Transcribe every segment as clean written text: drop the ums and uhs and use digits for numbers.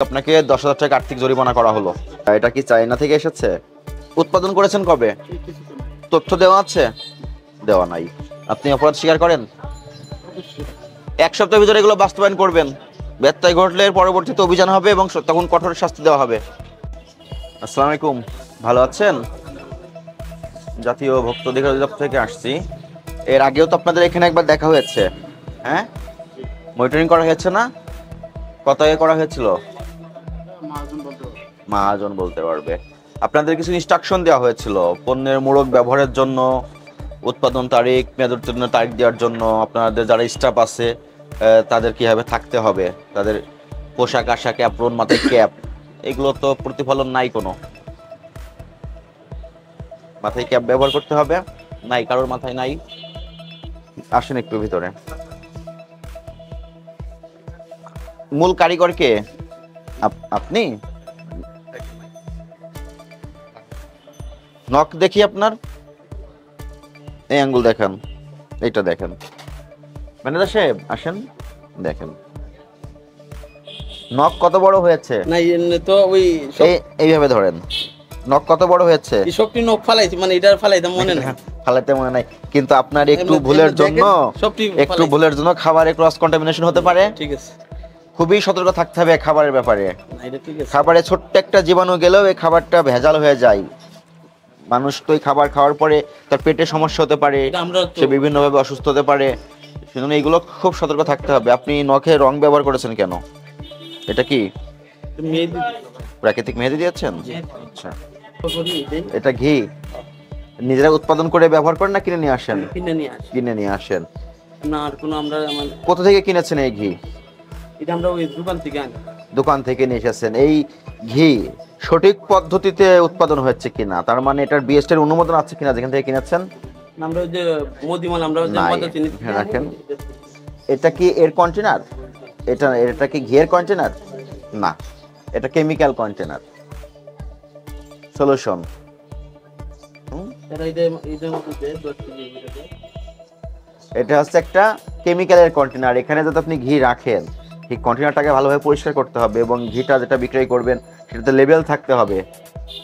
আপনাকে 10,000 টাকা আর্থিক জরিমানা করা হলো। এটা কি চায়না থেকে এসেছে? উৎপাদন করেছেন কবে? তথ্য দেওয়া আছে? দেওয়া নাই। আপনি অপরাধ স্বীকার করেন? 1 সপ্তাহের ভিতরে এগুলো বাস্তবায়ন করবেন। ব্যত্যয় ঘটলে পরবর্তীতে অভিযান হবে এবং তখন কঠোর শাস্তি দেওয়া হবে। আসসালামু আলাইকুম, ভালো আছেন? জাতীয় ভোক্তা অধিকার অধিদপ্তর থেকে আসছি। এর আগেও তো আপনাদের এখানে একবার দেখা হয়েছে, হ্যাঁ? মনিটরিং করা হয়েছে না? কত আগে করা হয়েছিল? মহাজন বলতে পারবে। আপনাদের কিছু ইনস্ট্রাকশন দেওয়া হয়েছিল পণ্যের মোড়ক ব্যবহারের জন্য, উৎপাদন তারিখ, মেয়াদ উত্তীর্ণের তারিখ দেওয়ার জন্য। আপনাদের যারা স্টাফ আছে তাদের কীভাবে থাকতে হবে, তাদের পোশাক আশাক, অ্যাপ্রন, মাথায় ক্যাপ, এগুলো তো প্রতিফলন নাই কোনো। মাথায় ক্যাপ ব্যবহার করতে হবে, নাই কারোর মাথায় নাই। আসেন একটু ভিতরে। মূল কারিগর কে? আপনি? নখ দেখি আপনার, এই আঙ্গুল দেখান, এইটা দেখেন। ম্যানেজার সাহেব আসেন, দেখেন নখ কত বড় হয়েছে। না এমনি তো ওই এইভাবে ধরেন, নখ কত বড় হয়েছে। সবটি নখ ফালাইছি, মানে এটা ফালাইতাম মনে নাই, ফালাইতে মনে নাই, কিন্তু আপনার একটু ভুলের জন্য খাবারে ক্রস কন্টামিনেশন হতে পারে। ঠিক আছে, খুবই সতর্ক থাকতে হবে খাবারের ব্যাপারে। ঠিক আছে, খাবারে ছোট্ট একটা জীবাণু গেলেও এই খাবারটা ভেজাল হয়ে যায়। মানুষ তো এই খাবার খাওয়ার পরে তার পেটে সমস্যা হতে পারে, সে বিভিন্নভাবে অসুস্থ হতে পারে। সেজন্য এগুলো খুব সতর্ক থাকতে হবে। আপনি নখে রং ব্যবহার করেছেন কেন? এটা কি প্রাকৃতিক মেহেদি দিয়েছেন? আচ্ছা, এটা ঘি নিজেরা উৎপাদন করে ব্যবহার করেন না কিনে নিয়ে আসেন? কিনে নিয়ে আসেন। না আর কোনো আমরা কোথা থেকে কিনেছেন এই ঘি? এটা আমরা ওই দোকান থেকে আনি। দোকান থেকে নিয়ে এসেছেন। এই ঘি সঠিক পদ্ধতিতে উৎপাদন হচ্ছে কিনা, তার মানে এটার বিএসটি এর অনুমোদন আছে কিনা যেখান থেকে কিনেছেন? আমরা ওই যে মোদিমাল, আমরা ওই যে মদা চিনি রাখেন। এটা কি এর কন্টেনার? এটা কি ঘিয়ের কন্টেনার? না, এটা কেমিক্যাল কন্টেনার সলিউশন। এটা হচ্ছে একটা কেমিক্যালের কন্টেনার। এখানে যাতে আপনি ঘি রাখেন, ঠিক কন্টেনারটাকে ভালোভাবে পরিষ্কার করতে হবে এবং ঘিটা যেটা বিক্রয় করবেন সেটাতে লেবেল থাকতে হবে।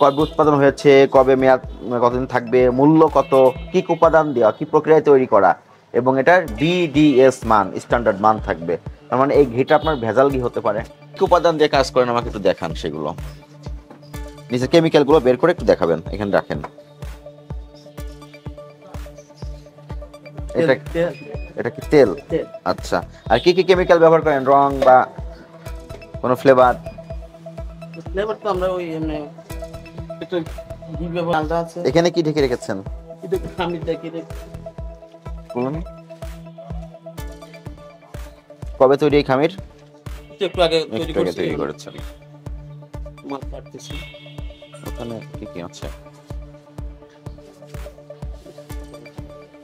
কবে উৎপাদন হয়েছে, কবে মেয়াদ, কতদিন থাকবে, মূল্য কত, কি উপাদান দেওয়া, কি প্রক্রিয়ায় তৈরি করা, এবং এটার বিডিএস মান, স্ট্যান্ডার্ড মান থাকবে। তার মানে এই ঘিটা আপনার ভেজাল ঘি হতে পারে। কি উপাদান দিয়ে কাজ করেন আমাকে একটু দেখান, সেগুলো নিচে কেমিক্যালগুলো বের করে একটু দেখাবেন। এখানে রাখেন। এটা কি তেল? আচ্ছা, আর কি কি কেমিক্যাল ব্যবহার করেন? রং বা কোনো ফ্লেভার? তো আমরা ওই এমনি একটু ঘি ব্যবহার আলাদা আছে। এখানে কি ঢেকে রেখেছেন? এটা খামির দেখি বলুন, কবে তৈরি এই খামির? একটু আগে তৈরি করেছেন। মাল কাটতেছি। ওখানে কি কি আছে?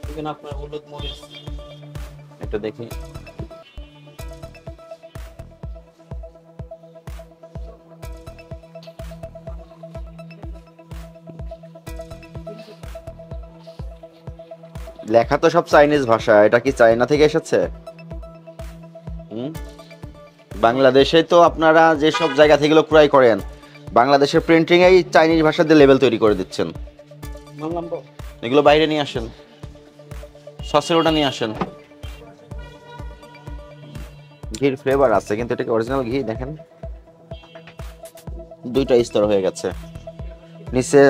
এখানে আপনার হলুদ, মরিচ, এটা দেখি। লেখা তো সব চাইনিজ ভাষা। এটা কি চায়না থেকে এসেছে? বাংলাদেশে তো আপনারা যে সব জায়গা থেকে ক্রয় করেন, বাংলাদেশের প্রিন্টিং এই চাইনিজ ভাষা দিয়ে লেবেল তৈরি করে দিচ্ছেন। এগুলো বাইরে নিয়ে আসেন, সসের ওটা নিয়ে আসেন। ঘির ফ্লেভার আছে, কিন্তু এটা কি অরিজিনাল ঘি? দেখেন দুইটা স্তর হয়ে গেছে, নিচে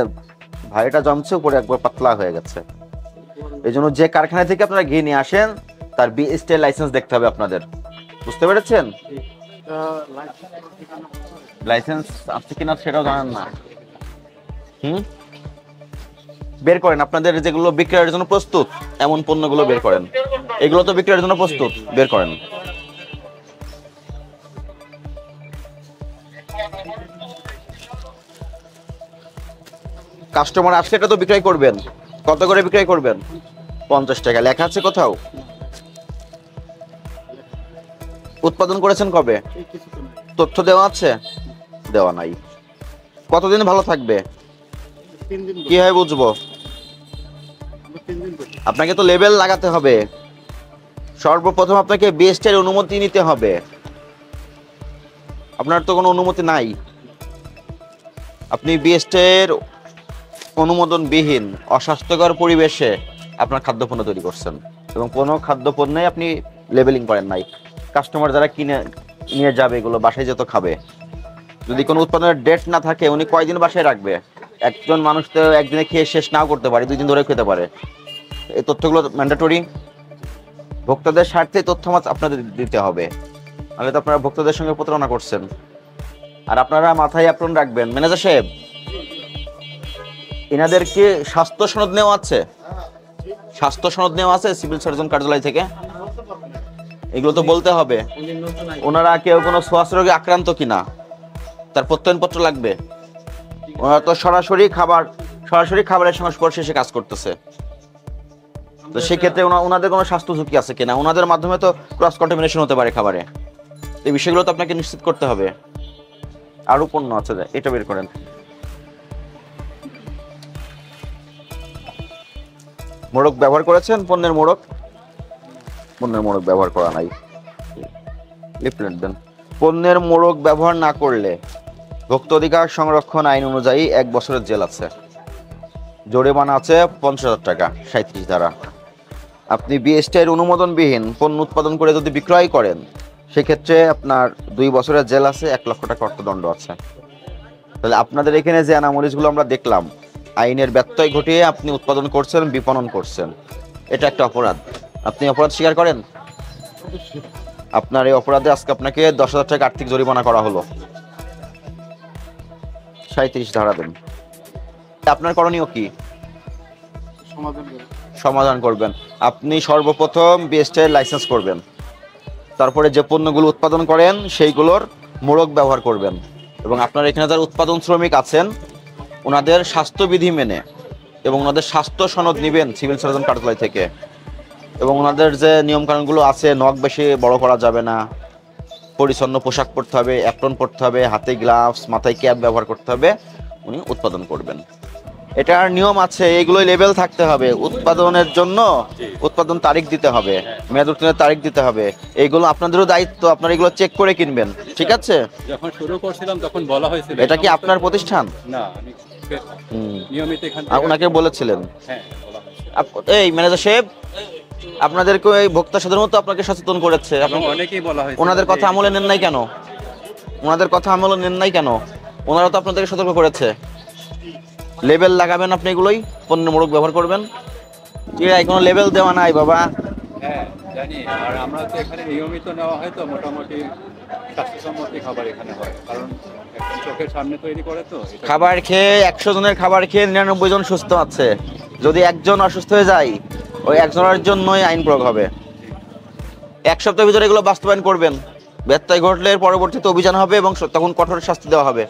ভারীটা জমছে, উপরে একবার পাতলা হয়ে গেছে। এই জন্য যে কারখানা থেকে আপনারা ঘি নিয়ে আসেন তার বিএসটি লাইসেন্স দেখতে হবে আপনাদের। বুঝতে পেরেছেন? লাইসেন্স আছে কিনা সেটাও জানেন না। বের করেন আপনাদের যেগুলো বিক্রয়ের জন্য প্রস্তুত এমন পণ্যগুলো বের করেন। এগুলো তো বিক্রয়ের জন্য প্রস্তুত, বের করেন। কাস্টমার আসলে এটা তো বিক্রয় করবেন। কত করে বিক্রয় করবেন? 50 টাকা। লেখা আছে কোথাও? উৎপাদন করেছেন কবে? তথ্য দেওয়া আছে? দেওয়া নাই। কতদিন ভালো থাকবে কিভাবে বুঝবো? আপনাকে তো লেবেল লাগাতে হবে। সর্বপ্রথম আপনাকে বিএসটি এর অনুমতি নিতে হবে। আপনার তো কোনো অনুমতি নাই। আপনি বিএসটির অনুমোদনবিহীন অস্বাস্থ্যকর পরিবেশে আপনার খাদ্যপণ্য তৈরি করছেন এবং কোনো খাদ্যপণ্যে আপনি লেবেলিং করেন নাই। কাস্টমার যারা কিনে নিয়ে যাবে এগুলো বাসায় যেত খাবে, যদি কোনো উৎপাদনের ডেট না থাকে উনি কয়দিন বাসায় রাখবে? একজন মানুষ তো একদিনে খেয়ে শেষ নাও করতে পারে, 2 দিন ধরে খেতে পারে। এই তথ্যগুলো ম্যান্ডেটরি। ভোক্তাদের স্বার্থে তথ্য আপনাদের দিতে হবে, নাহলে তো আপনারা ভোক্তাদের সঙ্গে প্রতারণা করছেন। আর আপনারা মাথায় আপন রাখবেন, ম্যানেজার সাহেব, এনাদেরকে স্বাস্থ্য সনদ নেওয়া আছে? স্বাস্থ্য সনদ নেওয়া আছে সিভিল সার্জন কার্যালয় থেকে? এগুলো তো বলতে হবে। ওনারা কেউ কোনো শ্বাস রোগে আক্রান্ত কিনা তার প্রত্যয়নপত্র লাগবে। ওনারা তো সরাসরি খাবারের সংস্পর্শে এসে কাজ করতেছে, তো সেক্ষেত্রে ওনাদের কোনো স্বাস্থ্য ঝুঁকি আছে কিনা, ওনাদের মাধ্যমে তো ক্রস কন্টামিনেশন হতে পারে খাবারে। এই বিষয়গুলো তো আপনাকে নিশ্চিত করতে হবে। আরো পণ্য আছে, এটা বের করেন। মোড়ক ব্যবহার করেছেন? পণ্যের মোড়ক ব্যবহার করা নাই, লিফলেট দেন। পণ্যের মোড়ক ব্যবহার না করলে ভোক্তা অধিকার সংরক্ষণ আইন অনুযায়ী 1 বছরের জেল আছে, জরিমানা আছে 50,000 টাকা, 37 ধারা। আপনি বিএসটির অনুমোদনবিহীন পণ্য উৎপাদন করে যদি বিক্রয় করেন সেক্ষেত্রে আপনার 2 বছরের জেল আছে, 1 লক্ষ টাকা অর্থদণ্ড আছে। তাহলে আপনাদের এখানে যে অ্যানামলিসগুলো আমরা দেখলাম, আইনের ব্যত্যয় ঘটিয়ে আপনি উৎপাদন করছেন, বিপণন করছেন, এটা একটা অপরাধ। আপনি অপরাধ স্বীকার করেন? আপনার এই অপরাধে আজকে আপনাকে 10,000 টাকা আর্থিক জরিমানা করা হলো। 37 ধারা দেন। আপনার করণীয় কি? সমাধান করবেন। আপনি সর্বপ্রথম বিএসটির লাইসেন্স করবেন, তারপরে যে পণ্যগুলো উৎপাদন করেন সেইগুলোর মোড়ক ব্যবহার করবেন, এবং আপনার এখানে যারা উৎপাদন শ্রমিক আছেন ওনাদের স্বাস্থ্যবিধি মেনে এবং ওনাদের স্বাস্থ্য সনদ নেবেন সিভিল সার্জন কার্যালয় থেকে, এবং ওনাদের যে নিয়মকানুনগুলো আছে, নখ বেশি বড় করা যাবে না, পরিচ্ছন্ন পোশাক পরতে হবে, অ্যাপ্রন পরতে হবে, হাতে গ্লাভস, মাথায় ক্যাপ ব্যবহার করতে হবে, উনি উৎপাদন করবেন। এটার নিয়ম আছে, এগুলোই লেবেল থাকতে হবে। উৎপাদনের জন্য উৎপাদন তারিখ দিতে হবে, মেয়াদ উত্তীর্ণের তারিখ দিতে হবে। এইগুলো আপনাদেরও দায়িত্ব, আপনারা এগুলো চেক করে কিনবেন, ঠিক আছে? যখন শুরু করছিলাম তখন বলা হয়েছিল। এটা কি আপনার প্রতিষ্ঠান? না, আমি নিয়মিত এখান থেকে ওনাকে বলেছিলেন? হ্যাঁ, বলা হয়েছিল। এই ম্যানেজার সাহেব, আপনাদেরকে এই ভোক্তা সাধারণত আপনাকে সচেতন করেছে, অনেকেই বলা হয়েছে। ওনাদের কথা আমলে নেন নাই কেন? ওনারা তো আপনাদেরকে সতর্ক করেছে। লেবেল লাগাবেন আপনি, এগুলোই পণ্যের মোড়ক ব্যবহার করবেন। কোনো লেবেল দেওয়া নাই বাবা। হ্যাঁ জানি, আর আমরা তো এখানে নিয়মিত নেওয়া হয়, তো মোটামুটি স্বাস্থ্যসম্মত খাবার এখানে হয়, কারণ চোখের সামনে তৈরি করে। তো খাবার খেয়ে 100 জনের খাবার খেয়ে 99 জন সুস্থ আছে। যদি একজন অসুস্থ হয়ে যায়, ওই একজনের জন্যই আইন প্রয়োগ হবে। 1 সপ্তাহের ভিতরে এগুলো বাস্তবায়ন করবেন। ব্যত্যয় ঘটলে পরবর্তীতে অভিযান হবে এবং তখন কঠোর শাস্তি দেওয়া হবে।